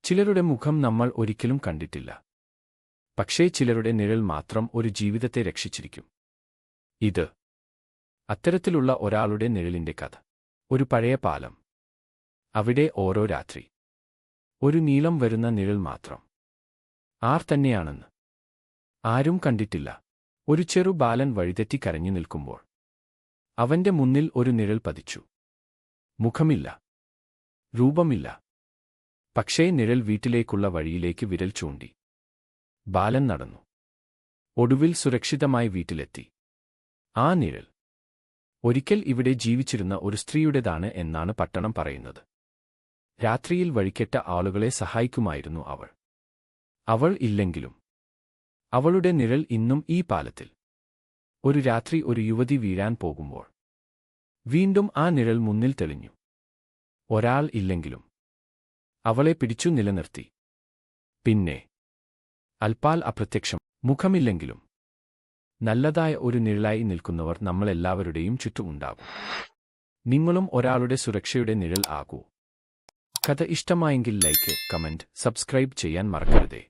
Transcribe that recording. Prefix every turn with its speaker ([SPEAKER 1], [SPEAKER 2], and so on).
[SPEAKER 1] ചിലരുടെ മുഖം നമ്മൾ ഒരിക്കലും കണ്ടിട്ടില്ല. പക്ഷേ ചിലരുടെ നിഴൽ മാത്രം ഒരു ജീവിതത്തെ രക്ഷിച്ചിരിക്കും. ഇത് അത്തരത്തിലുള്ള ഒരാളുടെ നിഴലിന്റെ കഥ. ഒരു പഴയ പാലം. അവിടെ ഓരോ രാത്രി ഒരു നീളം വരുന്ന നിഴൽ മാത്രം. ആർ തന്നെയാണെന്ന് ആരും കണ്ടിട്ടില്ല. ഒരു ചെറു ബാലൻ വഴിതെറ്റി കരഞ്ഞു നിൽക്കുമ്പോൾ അവന്റെ മുന്നിൽ ഒരു നിഴൽ പതിച്ചു. മുഖമില്ല, രൂപമില്ല. പക്ഷേ നിഴൽ വീട്ടിലേക്കുള്ള വഴിയിലേക്ക് വിരൽ ചൂണ്ടി. ബാലൻ നടന്നു. ഒടുവിൽ സുരക്ഷിതമായി വീട്ടിലെത്തി. ആ നിഴൽ ഒരിക്കൽ ഇവിടെ ജീവിച്ചിരുന്ന ഒരു സ്ത്രീയുടേതാണ് എന്നാണ് പട്ടണം പറയുന്നത്. രാത്രിയിൽ വഴിക്കെട്ട ആളുകളെ സഹായിക്കുമായിരുന്നു അവൾ. അവൾ ഇല്ലെങ്കിലും അവളുടെ നിഴൽ ഇന്നും ഈ പാലത്തിൽ. ഒരു രാത്രി ഒരു യുവതി വീഴാൻ പോകുമ്പോൾ വീണ്ടും ആ നിഴൽ മുന്നിൽ തെളിഞ്ഞു. ഒരാൾ ഇല്ലെങ്കിലും അവളെ പിടിച്ചു നിലനിർത്തി. പിന്നെ അൽപ്പാൽ അപ്രത്യക്ഷം. മുഖമില്ലെങ്കിലും നല്ലതായ ഒരു നിഴലായി നിൽക്കുന്നവർ നമ്മളെല്ലാവരുടെയും ചുറ്റും ഉണ്ടാകും. നിങ്ങളും ഒരാളുടെ സുരക്ഷയുടെ നിഴൽ ആകൂ. കഥ ഇഷ്ടമായെങ്കിൽ ലൈക്ക്, കമന്റ്, സബ്സ്ക്രൈബ് ചെയ്യാൻ മറക്കരുതേ.